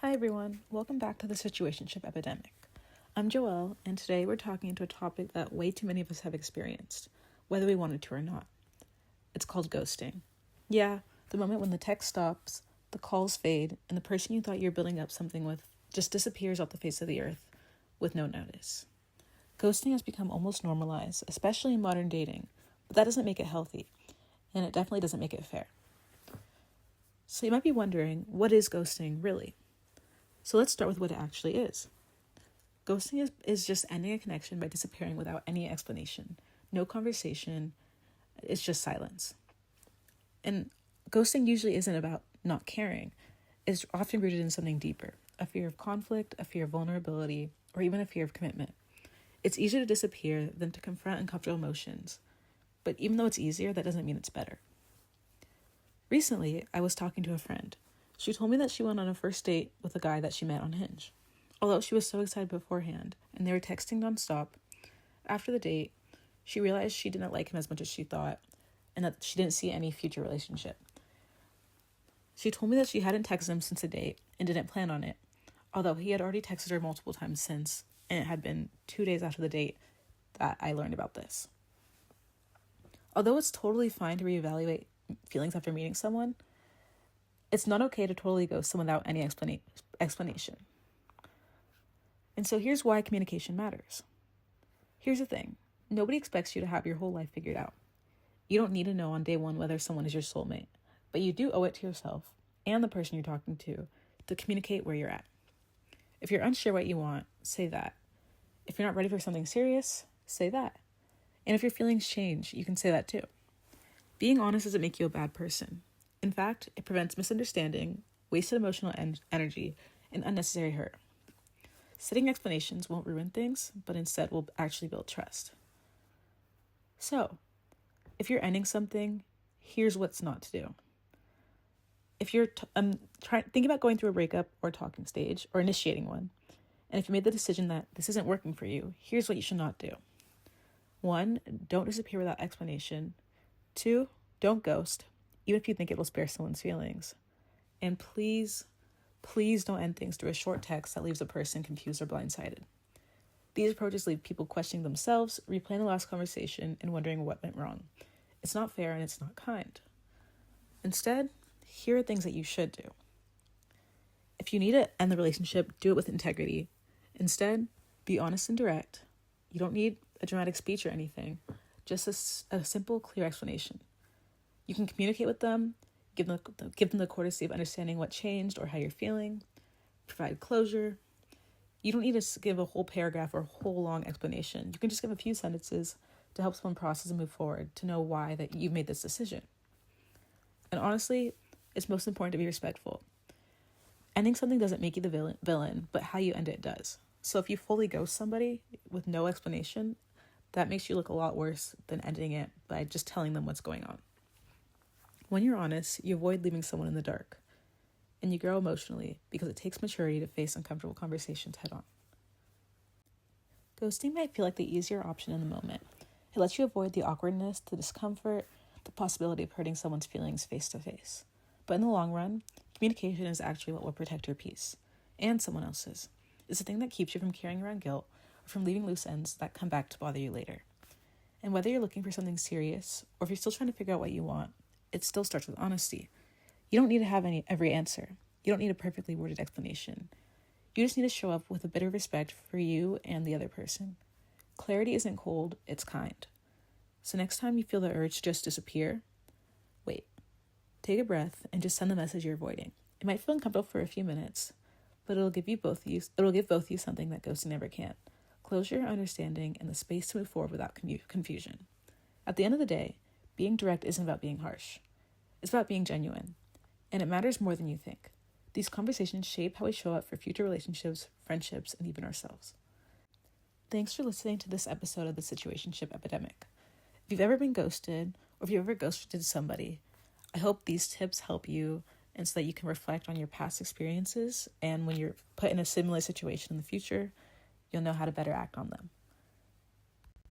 Hi everyone, welcome back to the Situationship Epidemic. I'm Joelle, and today we're talking into a topic that way too many of us have experienced, whether we wanted to or not. It's called ghosting. Yeah, the moment when the text stops, the calls fade, and the person you thought you were building up something with just disappears off the face of the earth with no notice. Ghosting has become almost normalized, especially in modern dating, but that doesn't make it healthy, and it definitely doesn't make it fair. So you might be wondering, what is ghosting really? So let's start with what it actually is. Ghosting is just ending a connection by disappearing without any explanation. No conversation, it's just silence. And ghosting usually isn't about not caring. It's often rooted in something deeper, a fear of conflict, a fear of vulnerability, or even a fear of commitment. It's easier to disappear than to confront uncomfortable emotions. But even though it's easier, that doesn't mean it's better. Recently, I was talking to a friend. She told me that she went on a first date with a guy that she met on Hinge. Although she was so excited beforehand, and they were texting nonstop, after the date, she realized she didn't like him as much as she thought, and that she didn't see any future relationship. She told me that she hadn't texted him since the date and didn't plan on it, although he had already texted her multiple times since, and it had been 2 days after the date that I learned about this. Although it's totally fine to reevaluate feelings after meeting someone, it's not okay to totally ghost someone without any explanation. And so here's why communication matters. Here's the thing. Nobody expects you to have your whole life figured out. You don't need to know on day one whether someone is your soulmate, but you do owe it to yourself and the person you're talking to communicate where you're at. If you're unsure what you want, say that. If you're not ready for something serious, say that. And if your feelings change, you can say that too. Being honest doesn't make you a bad person. In fact, it prevents misunderstanding, wasted emotional energy, and unnecessary hurt. Setting explanations won't ruin things, but instead will actually build trust. So, if you're ending something, here's what's not to do. If you're think about going through a breakup or talking stage or initiating one, and if you made the decision that this isn't working for you, here's what you should not do. 1, don't disappear without explanation. 2, don't ghost, even if you think it will spare someone's feelings. And please don't end things through a short text that leaves a person confused or blindsided. These approaches leave people questioning themselves, replaying the last conversation, and wondering what went wrong. It's not fair and it's not kind. Instead, here are things that you should do. If you need to end the relationship, do it with integrity. Instead, be honest and direct. You don't need a dramatic speech or anything, just a simple, clear explanation. You can communicate with them, give them the courtesy of understanding what changed or how you're feeling, provide closure. You don't need to give a whole paragraph or a whole long explanation. You can just give a few sentences to help someone process and move forward, to know why that you made this decision. And honestly, it's most important to be respectful. Ending something doesn't make you the villain, but how you end it does. So if you fully ghost somebody with no explanation, that makes you look a lot worse than ending it by just telling them what's going on. When you're honest, you avoid leaving someone in the dark, and you grow emotionally because it takes maturity to face uncomfortable conversations head on. Ghosting might feel like the easier option in the moment. It lets you avoid the awkwardness, the discomfort, the possibility of hurting someone's feelings face to face. But in the long run, communication is actually what will protect your peace and someone else's. It's the thing that keeps you from carrying around guilt or from leaving loose ends that come back to bother you later. And whether you're looking for something serious or if you're still trying to figure out what you want, it still starts with honesty. You don't need to have every answer. You don't need a perfectly worded explanation. You just need to show up with a bit of respect for you and the other person. Clarity isn't cold, it's kind. So next time you feel the urge to just disappear, wait. Take a breath and just send the message you're avoiding. It might feel uncomfortable for a few minutes, but it'll give both of you something that ghosting never can. Closure, understanding, and the space to move forward without confusion. At the end of the day, being direct isn't about being harsh. It's about being genuine. And it matters more than you think. These conversations shape how we show up for future relationships, friendships, and even ourselves. Thanks for listening to this episode of the Situationship Epidemic. If you've ever been ghosted, or if you've ever ghosted somebody, I hope these tips help you and so that you can reflect on your past experiences, and when you're put in a similar situation in the future, you'll know how to better act on them.